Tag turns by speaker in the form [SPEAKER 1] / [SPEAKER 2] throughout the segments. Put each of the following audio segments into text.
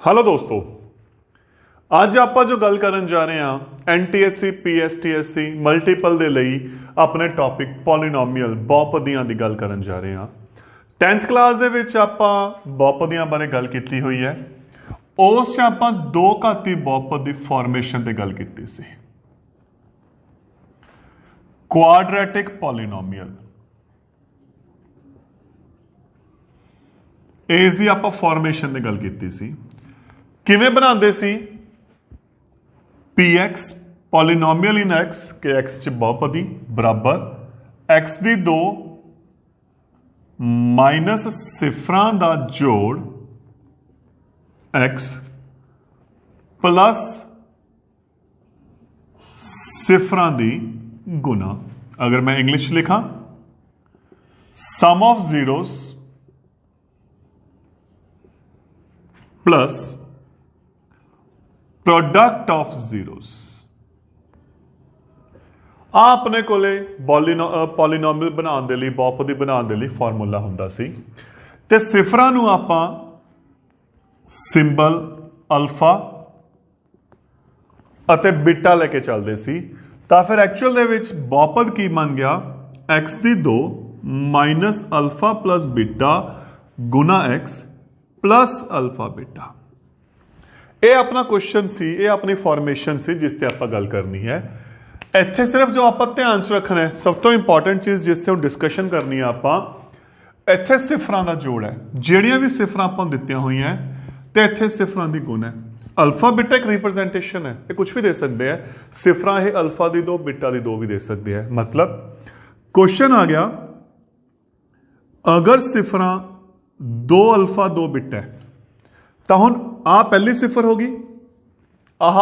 [SPEAKER 1] Hello दोस्तों, ਅੱਜ ਆਪਾਂ जो गल करन जा रहे हैं NTSC PSTSC मल्टीपल ਦੇ ਲਈ ਆਪਣੇ ਟੌਪਿਕ ਪੋਲੀਨੋਮੀਅਲ ਬਹੁਪਦੀਆਂ ਦੀ ਗੱਲ ਕਰਨ ਜਾ ਰਹੇ ਹਾਂ। 10th ਕਲਾਸ ਦੇ ਵਿੱਚ ਆਪਾਂ ਬਹੁਪਦੀਆਂ ਬਾਰੇ ਗੱਲ ਕੀਤੀ ਹੋਈ ਹੈ। ਉਸ 'ਚ ਆਪਾਂ ਦੋ ਘਾਤੀ ਬਹੁਪਦ ਦੀ ਫਾਰਮੇਸ਼ਨ ਤੇ ਗੱਲ ਕੀਤੀ ਸੀ। ਕੁਆਡਰੈਟਿਕ ਪੋਲੀਨੋਮੀਅਲ ਇਸ ਦੀ ਆਪਾਂ ਫਾਰਮੇਸ਼ਨ ਤੇ ਗੱਲ ਕੀਤੀ ਸੀ। किवें बनाते सी px पॉलीनोमियल इन x के x च बहुपदी बराबर x दी दो माइनस सिफरां दा जोड़ x प्लस सिफरां दी गुना। अगर मैं इंग्लिश लिखा sum of zeros plus product of zeros. अपने कोले पॉलीनोमियल बनाने के लिए बहुपदी बनाने के लिए फॉर्मूला हुंदा सी ते सिफरां नूं आपां सिंबल अल्फा अते बीटा लेके चलते सी। तां फिर एक्चुअल दे विच बहुपद की बन गया एक्स दी दो माइनस अल्फा प्लस बीटा गुना एक्स प्लस अल्फा बीटा। ਇਹ ਆਪਣਾ ਕੁਐਸਚਨ ਸੀ, ਇਹ ਆਪਣੀ ਫਾਰਮੇਸ਼ਨ ਸੀ ਜਿਸ ਤੇ ਆਪਾਂ ਗੱਲ ਕਰਨੀ ਹੈ। ਇੱਥੇ ਸਿਰਫ ਜੋ ਆਪਾਂ ਧਿਆਨ 'ਚ ਰੱਖਣਾ ਹੈ, ਸਭ ਤੋਂ ਇੰਪੋਰਟੈਂਟ ਚੀਜ਼ ਜਿਸ ਤੇ ਹੁਣ ਡਿਸਕਸ਼ਨ ਕਰਨੀ ਹੈ ਆਪਾਂ, ਇੱਥੇ ਸਿਫਰਾਂ ਦਾ ਜੋੜ ਹੈ। ਜਿਹੜੀਆਂ ਵੀ ਸਿਫਰਾਂ ਆਪਾਂ ਦਿੱਤੀਆਂ ਹੋਈਆਂ ਤੇ ਇੱਥੇ ਸਿਫਰਾਂ ਦੀ ਗੁਣ ਹੈ। ਅਲਫਾ ਬੀਟਾ ਇੱਕ ਰਿਪਰੈਜ਼ੈਂਟੇਸ਼ਨ ਹੈ, ਇਹ ਕੁਝ ਵੀ ਦੇ ਸਕਦੇ ਆ। ਸਿਫਰਾਂ ਇਹ ਅਲਫਾ ਦੀ ਦੋ ਬੀਟਾ ਦੀ ਦੋ ਵੀ ਦੇ ਸਕਦੇ ਆ। मतलब क्वेश्चन आ गया अगर सिफरा दो अल्फा दो बिट है तो हुण आ पहली सिफर होगी, आह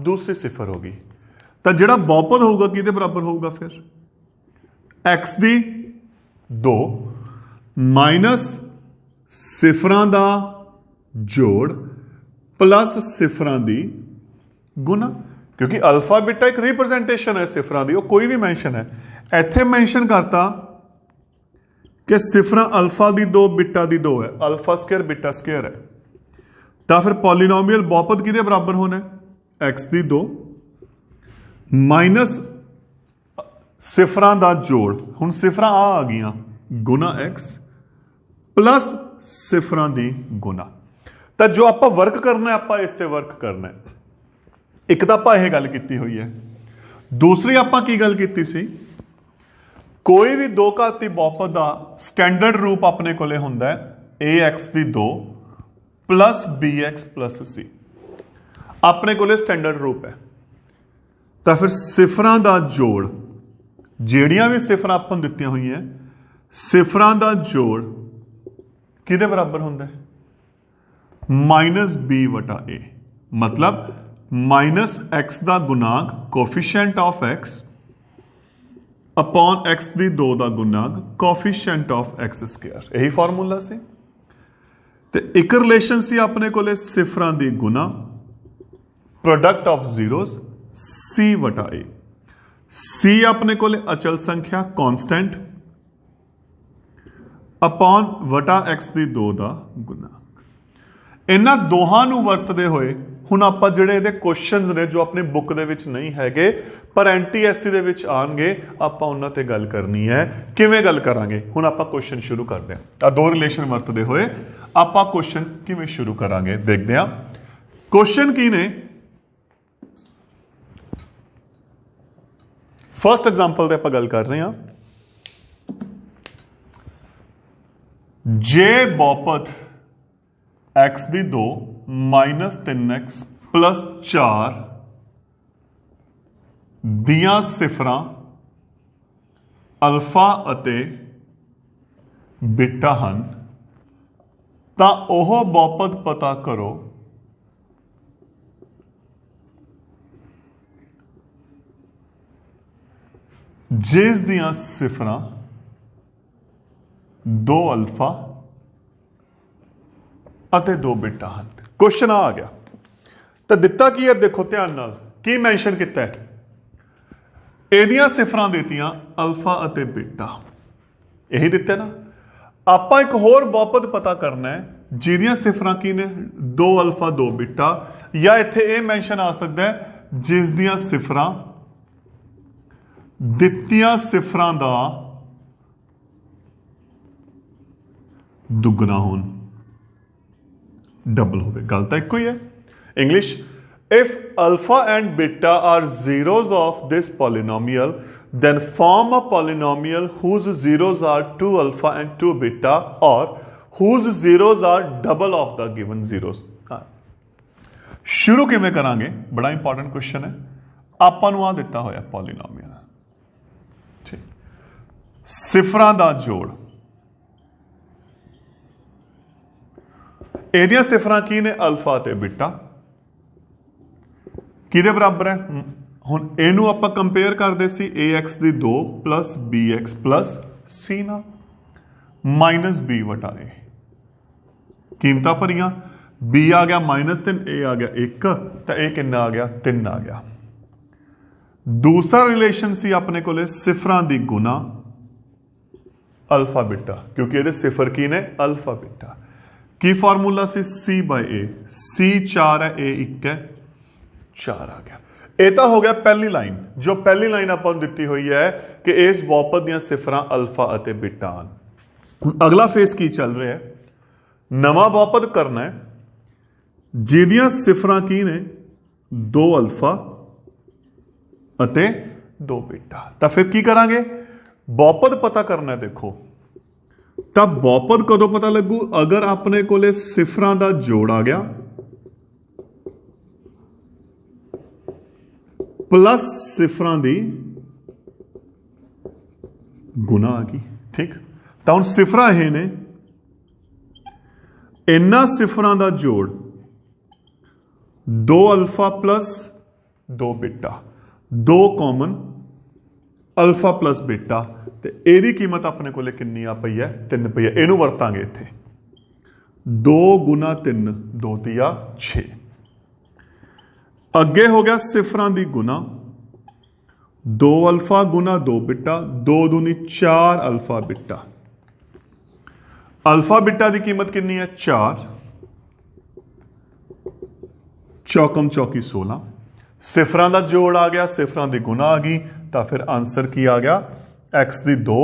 [SPEAKER 1] दूसरी सिफर होगी, तो जिहड़ा बहुपद होगा किहदे बराबर होगा? फिर एक्स दी दो माइनस सिफरां दा जोड़ प्लस सिफरां दी गुना। क्योंकि अल्फा बीटा एक रिप्रजेंटेशन है सिफरां दी, वो कोई भी मैंशन है। इत्थे मैंशन करता कि सिफरां अल्फा दी दो बीटा दी दो है, अल्फा स्केयर बीटा स्केयर है। तो फिर पॉलीनोमियल बहुपद किहदे बराबर होना है? एक्स दी दो माइनस सिफरां दा जोड़, हुण सिफरां आ गईयां गुना एक्स प्लस सिफरां दी गुना। तो जो आपां वर्क करना है आपां इस ते वर्क करना है। एक तो आपां यह गल कीती हुई है, दूसरी आपां की गल कीती सी, कोई भी दो घाती बहुपद का स्टैंडर्ड रूप अपने कोले हुंदा है ए एक्स दी दो प्लस बी एक्स प्लस सी। अपने कोले स्टैंडर्ड रूप है। तो फिर सिफरां दा जोड़, ਜਿਹੜੀਆਂ भी सिफरां ਆਪਾਂ ਨੂੰ ਦਿੱਤੀਆਂ ਹੋਈਆਂ, सिफरां दा जोड़ किहदे बराबर हुंदा है? माइनस बी वटा ए। मतलब माइनस एक्स का गुणांक coefficient of x upon x दी दो का गुणांक कोफिशिएंट ऑफ एक्स स्क्वायर। यही फॉर्मूला से ते एक रिलेशन सी अपने कोले सिफरां दी गुना प्रोडक्ट ऑफ जीरोस सी वटा ए। सी अपने कोले अचल संख्या कांस्टेंट अपॉन वटा एक्स दी दो दा गुणांक। इन्हां दोहां नूं वरतदे होए हुण आपां जिहड़े इहदे क्वेश्चनस ने जो अपनी बुक दे विच नहीं हैगे पर NTSC दे विच आउणगे, आपां उन्हां ते गल करनी है। किवें गल करांगे? हुण आपां क्वेश्चन शुरू करदे हां। आ दो रिलेशन वरतदे होए आपां क्वेश्चन किवें शुरू करांगे देखदे हां। क्वेश्चन की ने? फर्स्ट एग्जांपल ते आपां गल कर रहे हां। जे बहुपद एक्स दी दो माइनस 3x प्लस 4 दियां सिफरां अल्फा अते बीटा हन, तां ओह बहुपद पता करो जिस दियां सिफरां दो अल्फा अते दो बीटा हन। क्वेश्चन आ गया तो दिता की है, देखो ध्यान नाल की मैंशन किया है। एदियां सिफरां देतियां अल्फा अते बीटा, यही दिते ना। आपां एक होर बहुपद पता करना है ਜਿਹਦੀਆਂ ਸਿਫਰਾਂ ਕੀ ਨੇ 2 ਅਲਫਾ 2 ਬੀਟਾ ਜਾਂ ਇੱਥੇ ਇਹ ਮੈਂਸ਼ਨ ਆ ਸਕਦਾ ਹੈ ਜਿਸ ਦੀਆਂ ਸਿਫਰਾਂ ਦਿੱਤੀਆਂ ਸਿਫਰਾਂ ਦਾ ਦੁੱਗਣਾ ਹੋਣ ਡਬਲ ਹੋਵੇ ਗੱਲ ਤਾਂ ਇੱਕੋ ਹੀ ਹੈ English if alpha and beta are zeros of this polynomial then form a polynomial whose zeros are 2 alpha and 2 beta or whose zeros are double of the given zeros शुरू किवें करांगे बड़ा इंपॉर्टेंट क्वेश्चन है आपां नूं आ दिता होया polynomial ठीक सिफरां दा जोड़ ਇਹਦੀਆਂ ਸਿਫਰਾਂ ਕੀ ਨੇ ਅਲਫਾ ਤੇ ਬੀਟਾ ਕਿਹਦੇ ਬਰਾਬਰ ਹੈ ਹੁਣ ਇਹਨੂੰ ਆਪਾਂ ਕੰਪੇਅਰ ਕਰਦੇ ਸੀ ax ਦੀ 2 plus bx plus c ਨਾਲ ਮਾਈਨਸ b ਵਟਾ a ਕੀਮਤਾਂ ਭਰੀਆਂ b ਆ ਗਿਆ -3 a ਆ ਗਿਆ 1 ਤਾਂ ਇਹ ਕਿੰਨਾ ਆ ਗਿਆ 3 ਆ ਗਿਆ ਦੂਸਰਾ ਰਿਲੇਸ਼ਨ ਸੀ ਆਪਣੇ ਕੋਲੇ ਸਿਫਰਾਂ ਦੀ ਗੁਣਾ ਅਲਫਾ ਬੀਟਾ ਕਿਉਂਕਿ ਇਹਦੇ ਸਿਫਰ ਕੀ ਨੇ ਅਲਫਾ ਬੀਟਾ की फार्मूला से c बाय ए c 4 है a 1 है 4 आ गया ਇਹ ਤਾਂ ਹੋ ਗਿਆ ਪਹਿਲੀ ਲਾਈਨ ਜੋ ਪਹਿਲੀ ਲਾਈਨ ਆਪਾਂ ਨੂੰ ਦਿੱਤੀ ਹੋਈ ਹੈ ਕਿ ਇਸ ਬਹੁਪਦ ਦੀਆਂ ਸਿਫਰਾਂ ਅਲਫਾ ਅਤੇ ਬੀਟਾ ਹਨ ਹੁਣ ਅਗਲਾ ਫੇਸ ਕੀ ਚੱਲ ਰਿਹਾ ਹੈ ਨਵਾਂ ਬਹੁਪਦ ਕਰਨਾ ਹੈ ਜਿਹਦੀਆਂ ਸਿਫਰਾਂ ਕੀ ਨੇ 2 ਅਲਫਾ ਅਤੇ 2 ਬੀਟਾ ਤਾਂ ਫਿਰ ਕੀ ਕਰਾਂਗੇ ਬਹੁਪਦ ਪਤਾ ਕਰਨਾ ਹੈ ਦੇਖੋ ਤਾਂ ਬਹੁਪਦ ਕਦੋਂ ਪਤਾ ਲੱਗੂ ਅਗਰ ਆਪਣੇ ਕੋਲੇ ਸਿਫਰਾਂ ਦਾ ਜੋੜ ਆ ਗਿਆ ਪਲੱਸ ਸਿਫਰਾਂ ਦੀ ਗੁਣਾ ਆ ਗਈ ਠੀਕ ਤਾਂ ਹੁਣ ਸਿਫਰਾਂ ਇਹ ਨੇ ਇਹਨਾਂ ਸਿਫਰਾਂ ਦਾ ਜੋੜ 2 ਅਲਫਾ ਪਲੱਸ 2 ਬੀਟਾ 2 ਕਾਮਨ ਅਲਫਾ ਪਲੱਸ ਬੀਟਾ ਤੇ ਇਹਦੀ ਕੀਮਤ ਆਪਣੇ ਕੋਲੇ ਕਿੰਨੀ ਆ ਪਈ ਹੈ 3 ਪਈ ਹੈ ਇਹਨੂੰ ਵਰਤਾਂਗੇ ਇੱਥੇ 2 ਗੁਣਾ 3 2 ਤੀਆ 6 ਅੱਗੇ ਹੋ ਗਿਆ ਸਿਫਰਾਂ ਦੀ ਗੁਣਾ 2 ਅਲਫਾ ਗੁਣਾ 2 ਬੀਟਾ 2 ਦੂਨੀ 4 ਅਲਫਾ ਬੀਟਾ ਅਲਫਾ ਬੀਟਾ ਦੀ ਕੀਮਤ ਕਿੰਨੀ ਹੈ 4 ਚੌਕਮ ਚੌਕੀ 16 ਸਿਫਰਾਂ ਦਾ ਜੋੜ ਆ ਗਿਆ ਸਿਫਰਾਂ ਦੀ ਗੁਣਾ ਆ ਗਈ ਤਾਂ ਫਿਰ ਆਨਸਰ ਕੀ ਆ ਗਿਆ x ਦੀ 2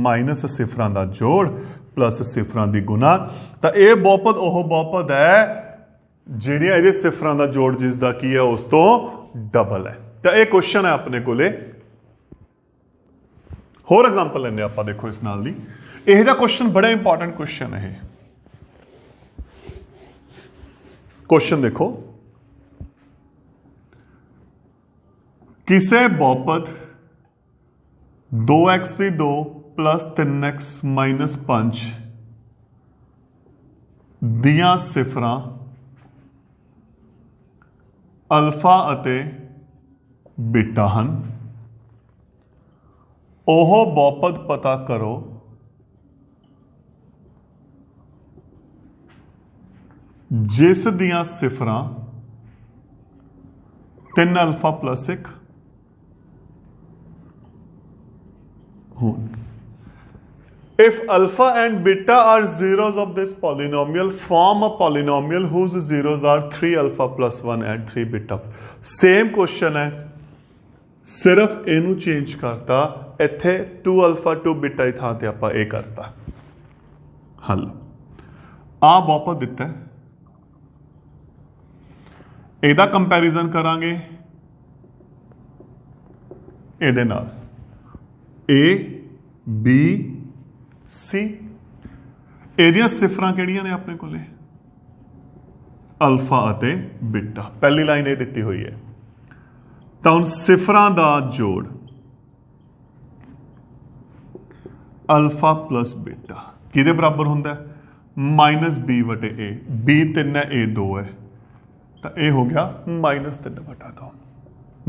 [SPEAKER 1] ਮਾਈਨਸ ਸਿਫਰਾਂ ਦਾ ਜੋੜ ਪਲੱਸ ਸਿਫਰਾਂ ਦੀ ਗੁਣਾ ਤਾਂ ਇਹ ਬਹੁਪਦ ਉਹ ਬਹੁਪਦ ਹੈ ਜਿਹੜੀਆਂ ਇਹਦੇ ਸਿਫਰਾਂ ਦਾ ਜੋੜ ਜਿਸ ਦਾ ਕੀ ਹੈ ਉਸ ਤੋਂ ਡਬਲ ਹੈ ਤਾਂ ਇਹ ਕੁਐਸਚਨ ਹੈ ਆਪਣੇ ਕੋਲੇ ਹੋਰ ਐਗਜ਼ਾਮਪਲ ਲੈਣੇ ਆਪਾਂ ਦੇਖੋ ਇਸ ਨਾਲ ਦੀ ਇਹ ਦਾ ਕੁਐਸਚਨ ਬੜਾ ਇੰਪੋਰਟੈਂਟ ਕੁਐਸਚਨ ਹੈ ਕੁਐਸਚਨ ਦੇਖੋ ਕਿਸੇ ਬਹੁਪਦ 2x ਦੀ 2 plus 3x minus 5 ਦੀਆਂ ਸਿਫਰਾਂ ਅਲਫਾ ਅਤੇ ਬੀਟਾ ਹਨ ਉਹ ਬਹੁਪਦ ਪਤਾ ਕਰੋ ਜਿਸ ਦੀਆਂ ਸਿਫਰਾਂ 3 alpha plus 1 If alpha and beta are zeros of this polynomial, form a polynomial whose zeros are 3 alpha plus 1 and 3 beta. Same question है, सिर्फ इनू चेंज करता इत्थे 2 alpha 2 beta ही थां ते आपां ए करता हल आ बहुपद दिता है ਇਹਦਾ ਕੰਪੈਰੀਜ਼ਨ ਕਰਾਂਗੇ ਇਹਦੇ ਨਾਲ A B C ਇਹਦੀਆਂ ਸਿਫਰਾਂ ਕਿਹੜੀਆਂ ਨੇ ਆਪਣੇ ਕੋਲੇ ਅਲਫਾ ਅਤੇ ਬੀਟਾ ਪਹਿਲੀ ਲਾਈਨ ਇਹ ਦਿੱਤੀ ਹੋਈ ਹੈ ਤਾਂ ਹੁਣ ਸਿਫਰਾਂ ਦਾ ਜੋੜ ਅਲਫਾ ਪਲੱਸ ਬੀਟਾ ਕਿਹਦੇ ਬਰਾਬਰ ਹੁੰਦਾ ਹੈ -b/a b 3 ਹੈ a 2 ਹੈ ਤਾਂ ਇਹ ਹੋ ਗਿਆ -3/2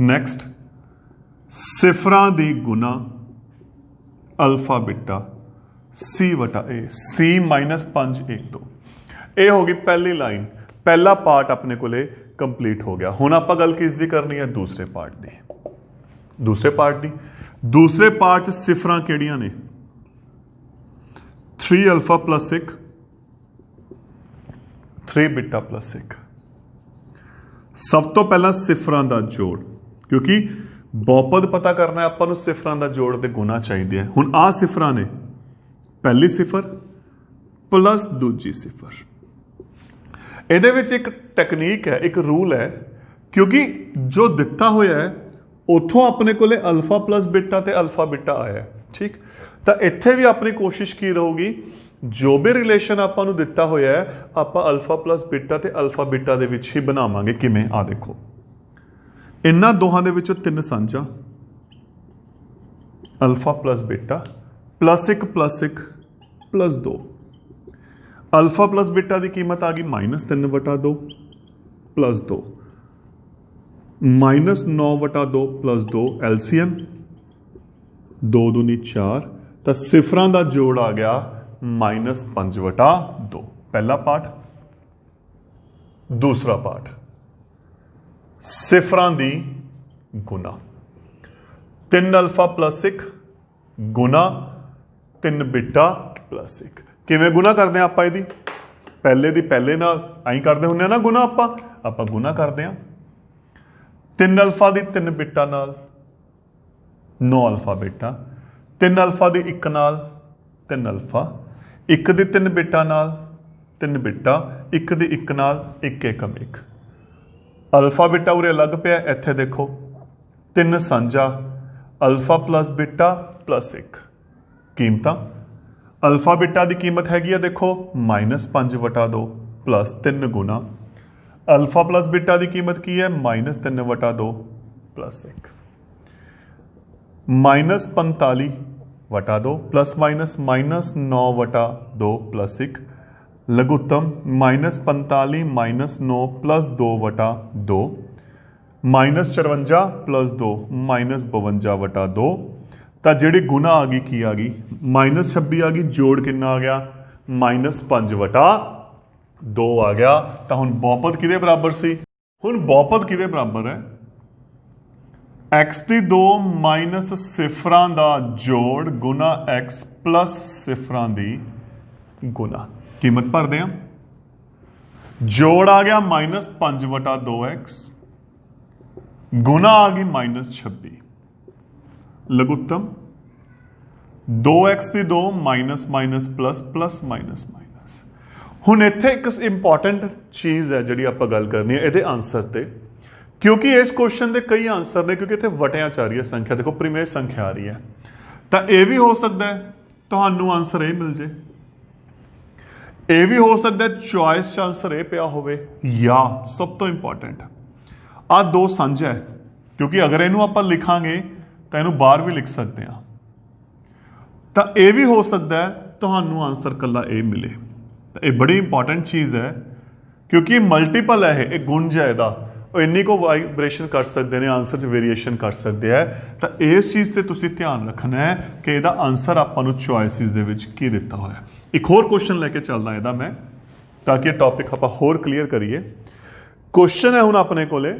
[SPEAKER 1] ਨੈਕਸਟ ਸਿਫਰਾਂ ਦੀ ਗੁਣਾ अल्फा बीटा c/a c -5 1 2 ਇਹ ਹੋ ਗਈ ਪਹਿਲੀ ਲਾਈਨ ਪਹਿਲਾ ਪਾर्ट अपने कोले कंप्लीट हो गया हुण आपां गल किस दी करनी है दूसरे पार्ट दी दूसरे पार्ट च सिफरां किहड़ियां ने 3 अल्फा + 1 3 बीटा प्लस 1। सब तो पहला सिफरां दा जोड़, क्योंकि बहुपद पता करना है आपां नूं सिफरां दा जोड़ ते गुना चाहिए। हुण आ सिफरां ने पहली सिफर प्लस दूजी सिफर। ਇਹਦੇ ਵਿੱਚ एक टैक्नीक है, एक रूल है, क्योंकि जो दिता होया है उतों अपने को अल्फा प्लस बीटा ते अल्फा बीटा आया है, ठीक। तो इत्थे भी अपनी कोशिश की रहूगी, जो भी रिलेशन आपां नूं दिता होया है आपां अल्फा प्लस बीटा ते अल्फा बीटा दे विच ही बनावांगे। किवें? आ देखो, इन्हां दोहां दे विचों 3 साझा, alpha plus beta plus 1 plus 2। Alpha plus beta की कीमत आ गई -3/2 प्लस 2, -9/2 प्लस 2 LCM 2 दूनी 4। तो सिफरां का जोड़ आ गया -5/2। पहला पार्ट। दूसरा पार्ट सिफरां दी गुना, 3 अल्फा प्लस 1 गुना 3 बीटा प्लस 1। किवें गुना करते हैं आपां? इहदी पहले दी पहले नाल आई करते हुंदे ना गुना, आपां गुना करते हैं 3 अल्फा दी 3 बीटा नाल 9 अल्फा बीटा, 3 अल्फा दी 1 नाल 3 अल्फा, 1 दी 3 बीटा नाल 3 बीटा, 1 दी 1 नाल 1 एकम 1। अल्फा बीटा उरे अलग पिया, इत्थे देखो 3 साझा अल्फा प्लस बीटा प्लस 1। कीमतां अल्फा बीटा की कीमत हैगी है देखो -5/2 प्लस 3 गुना अल्फा प्लस बीटा की कीमत की है -3/2 प्लस 1। -45/2 plus -9/2 plus 1। लघुत्तम -45 -9 प्लस 2/2, -54 प्लस 2 -52/2। तो जिहड़ी गुना आ गई की आ गई -26 आ गई, जोड़ कितना आ गया -5/2 आ गया। तो हुण बहुपद किहदे बराबर सी? हुण बहुपद किहदे बराबर है? x दी 2 माइनस सिफरां दा जोड़ गुना x प्लस सिफरां दी गुना। कीमत भरदे हैं, जोड़ आ गया -5/2x, गुना आ गई -26, लघुत्तम 2x की 2 minus minus plus plus minus minus. हुण इत्थे एक इंपॉर्टेंट चीज़ है जिहड़ी आपां गल करनी है इहदे आंसर ते, क्योंकि इस क्वेश्चन के कई आंसर ने, क्योंकि इत्थे वटियां च आ रही है संख्या, देखो प्रीमेय संख्या आ रही है। तो यह भी हो सकता है तुहानूं आंसर ये मिल जाए, यह भी हो सकता है चॉइस च आंसर ये पिया होवे, या सब तो इंपॉर्टेंट आ 2 साझा है, क्योंकि अगर इनू आपां लिखांगे तो इनू बाहर भी लिख सकते हैं। तो यह भी हो सकता है तुहानू आंसर कला ए मिले। तो यह बड़ी इंपॉर्टेंट चीज़ है, क्योंकि मल्टीपल है, एक गुंज है इहदा, इन्नी को वाइब्रेशन कर सकते हैं, आंसर च वेरीएशन कर सकते हैं। तो इस चीज़ से तुसीं ध्यान रखना है कि इहदा आंसर आपां नूं चॉइसिस दे विच की दिता होया। एक होर क्वेश्चन लैके चलदा इहदा मैं, ताकि टॉपिक आपां होर क्लीयर करिए। क्वेश्चन है हुण अपने कोले,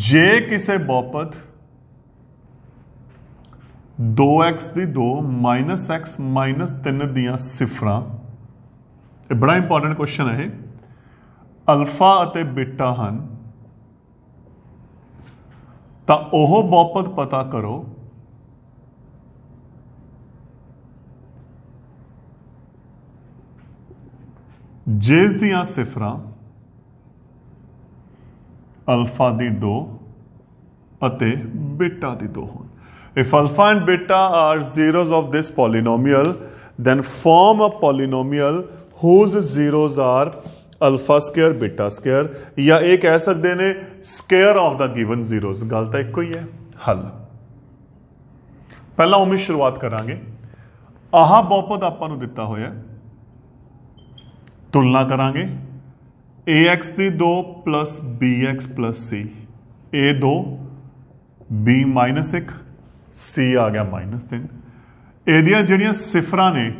[SPEAKER 1] जे किसी बहुपद 2x की 2 -x -3 दियां सिफरां, बड़ा इंपॉर्टेंट क्वेश्चन है, अल्फा अते बीटा हन, तो ओह बहुपद पता करो जिस दियां सिफरां अल्फा दी 2 अते बीटा दी 2 होन। If alpha and beta are zeros of this polynomial, then form a polynomial whose zeros are alpha square beta square, या ये कह सकते हैं square of the given zeros। गल तो एक ही है। हल पहला उम्मीद शुरुआत करांगे, आह बहुपद आपां नूं दिता होया, तुलना करांगे ax की 2 plus bx plus c, a2 b -1 c आ गया -3। ਇਹਦੀਆਂ ਜਿਹੜੀਆਂ ਸਿਫਰਾਂ ਨੇ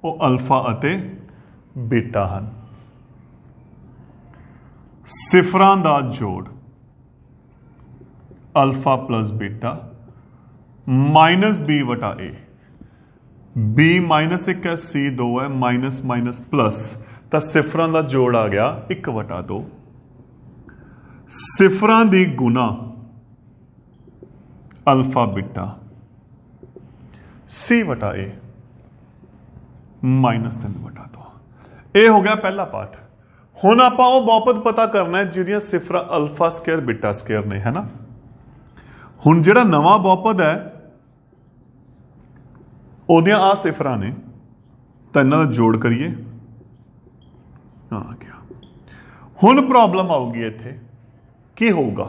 [SPEAKER 1] ਉਹ ਅਲਫਾ ਅਤੇ ਬੀਟਾ ਹਨ। ਸਿਫਰਾਂ ਦਾ ਜੋੜ ਅਲਫਾ ਪਲਸ ਬੀਟਾ -b/a। b माइनस 1 है, c 2 है, माइनस माइनस प्लस, तो सिफरां दा जोड़ आ गया 1/2। सिफरां दी गुना अल्फा बीटा c/a माइनस 3/2। ये हो गया पहला पार्ट। हुण आपां वो बहुपद पता करना है जिहदियां सिफरां अल्फा स्केयर बीटा स्केयर ने, है ना। हुण जिहड़ा नवां बहुपद है ਉਹਦੀਆਂ ਆ ਸਿਫਰਾਂ ਨੇ, ਤਾਂ ਇਹਨਾਂ ਦਾ ਜੋੜ ਕਰੀਏ, ਆ ਗਿਆ। ਹੁਣ ਪ੍ਰੋਬਲਮ ਆਊਗੀ ਇੱਥੇ, ਕੀ ਹੋਊਗਾ?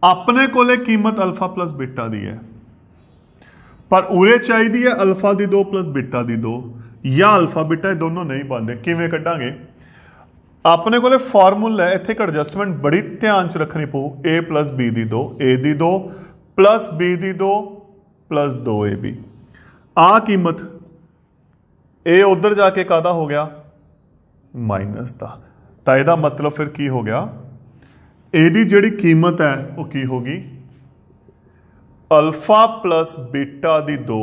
[SPEAKER 1] ਆਪਣੇ ਕੋਲੇ ਕੀਮਤ ਅਲਫਾ ਪਲਸ ਬੀਟਾ ਦੀ ਹੈ, ਪਰ ਉਰੇ ਚਾਹੀਦੀ ਹੈ ਅਲਫਾ ਦੀ 2 ਪਲਸ ਬੀਟਾ ਦੀ 2, ਜਾਂ ਅਲਫਾ ਬੀਟਾ ਇਹ ਦੋਨੋਂ ਨਹੀਂ ਬਣਦੇ। ਕਿਵੇਂ ਕੱਢਾਂਗੇ? ਆਪਣੇ ਕੋਲੇ ਫਾਰਮੂਲਾ ਹੈ, ਇੱਥੇ ਇੱਕ ਐਡਜਸਟਮੈਂਟ ਬੜੀ ਧਿਆਨ ਚ ਰੱਖਣੀ ਪਊ। a plus b the 2, a the 2 plus b the 2 plus 2ab। आ कीमत ए उधर जाके कादा हो गया माइनस का, तो यदा मतलब फिर की हो गया, ए दी जिहड़ी कीमत है वो की होगी अल्फा प्लस बीटा दी 2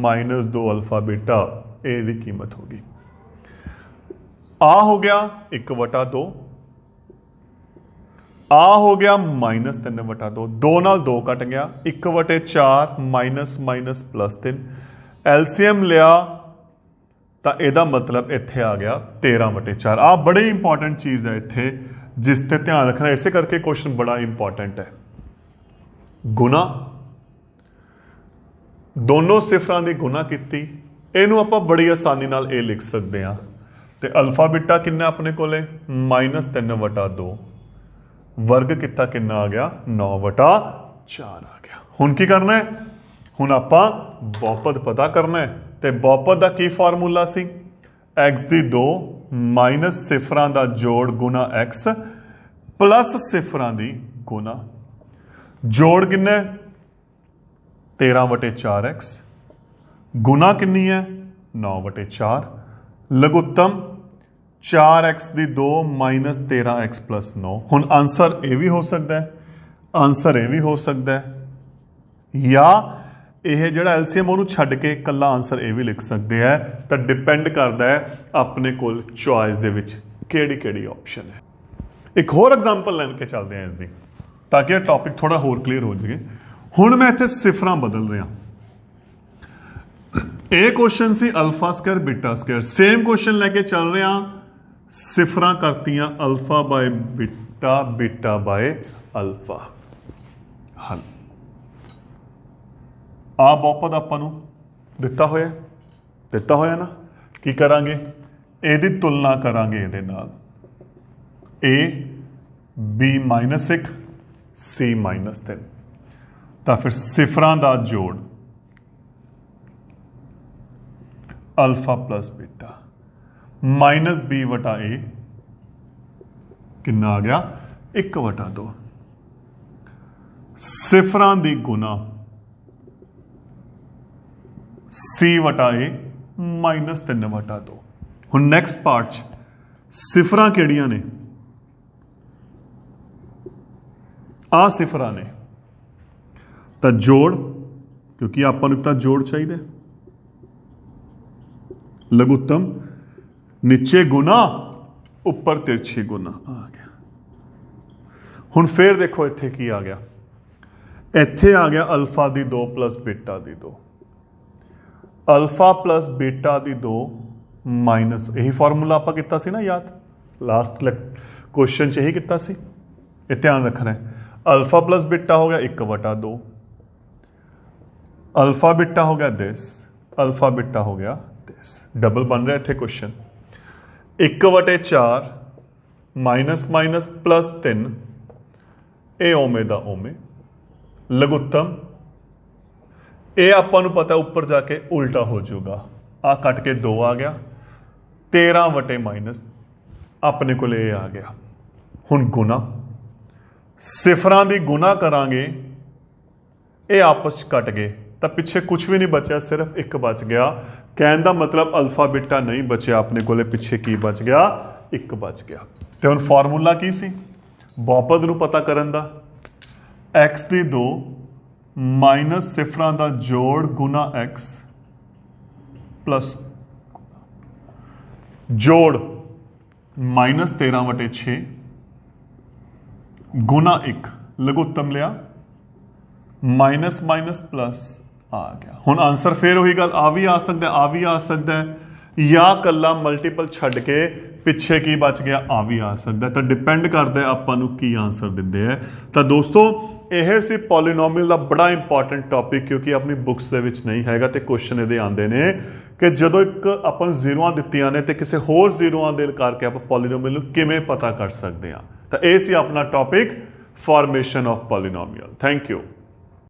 [SPEAKER 1] माइनस 2 अल्फा बीटा, ए दी कीमत होगी। आ हो गया 1/2, आ हो गया माइनस 3/2, 2 नाल 2 कट गया, 1/4 माइनस माइनस प्लस 3। एलसीएम लिया तो यदा मतलब इत्थे आ गया 13/4। आ बड़ी इंपॉर्टेंट चीज़ है इत्थे, जिस ते ध्यान रखना, इसे करके क्वेश्चन बड़ा इंपॉर्टेंट है। गुना दोनों सिफरां दी गुना कीती, इहनूं आपां बड़ी आसानी नाल ए लिख सकते हैं। तो अल्फा बीटा किन्ना अपने कोले माइनस 3/2, वर्ग किता किन्ना आ गया 9/4 आ गया। हुण की करना है? हुण आपां बहुपद पता करना है, तो बहुपद का की फार्मूला सी? x दी 2 माइनस सिफरां दा जोड़ गुना x प्लस सिफरां दी गुना, जोड़ किन्ना है 13/4x, गुना किन्नी है 9/4, लघुत्तम 4x दी 2 माइनस 13x प्लस 9। हुण आंसर ये भी हो सकता है, आंसर ये भी हो सकता है, या यह जिहड़ा एलसीएम उहनूं छड्ड के कल्ला आंसर ये भी लिख सकते हैं। तो डिपेंड करता है अपने कोल चॉइस दे विच किहड़ी ऑप्शन है। एक होर एग्जाम्पल लैके चलते हैं इसकी, ताकि यह टॉपिक थोड़ा होर क्लीयर हो जाए। हुण मैं इत्थे सिफरां बदल रहा। ये क्वेश्चन सी alpha square beta square, same question लैके चल रहा, सिफरां करतियां alpha by beta, beta by alpha. हल आ बहुपद आपां नूं दिता होया ना, की करांगे? इहदी तुलना करांगे इहदे नाल, a b minus 1 c minus 3, तो फिर सिफरां दा जोड़ alpha plus beta minus b/a किन्ना आ गया 1/2। सिफरां दी गुना c/a माइनस 3/2। हुण नैक्सट पार्ट सिफरां किहड़ियां ने? आ सिफरां ने, तो जोड़, क्योंकि आपां नूं तां जोड़ चाहिए, लघुत्तम नीचे गुना उपर तिरछी गुना आ गया। हुण फिर देखो इत्थे की आ गया, इत्थे आ गया अल्फा दी 2 प्लस बीटा दी 2, अल्फा प्लस बीटा दी 2 माइनस, यही फॉर्मूला आप किया सी ना याद, लास्ट क्वेश्चन च यही किया सी, ये ध्यान रखना है। अल्फा प्लस बीटा हो गया 1/2, अल्फा बीटा हो गया दिस, अल्फा बीटा हो गया दिस, डबल बन रहा है इतने क्वेश्चन। 1/4 माइनस माइनस प्लस 3, ए ओमे दा ओमे, लघुत्तम ये आपां नूं पता ऊपर जाके उल्टा हो जाऊगा, आ कट के 2 आ गया, 13/- अपने को ये आ गया। हुण गुना सिफरां दी गुना करांगे, ये आपस कट गए, तो पिछे कुछ भी नहीं बचा, सिर्फ एक बच गया। कहने का मतलब अल्फा बीटा नहीं बचा अपने को, पिछे की बच गया, एक बच गया। तो हुण फार्मूला की सी बहुपद नूं पता करन दा? x दी 2 माइनस सिफरां दा जोड़ गुना x प्लस जोड़ -13/6 गुना 1 लघुत्तम लिया माइनस माइनस प्लस आ गया। हुण आंसर फिर वही गल आ भी आ सकता है, आ भी आ सकता है, या कला मल्टीपल छड्ड के पिछे की बच गया आ भी आ सकता है। तो डिपेंड करता है आपां नूं की आंसर दिंदे है। तो दोस्तों यह सी पॉलीनोमियल का बड़ा इंपॉर्टेंट टॉपिक, क्योंकि अपनी बुक्स दे विच नहीं हैगा ते क्वेश्चन ये आते हैं कि जदों एक आपां नूं जीरोआं दित्तियां ने ते किसी होर जीरोआं दे करके आपां पॉलीनोमियल नूं किवें पता कर सकते हैं। तो यह सी अपना topic formation of polynomial. Thank you.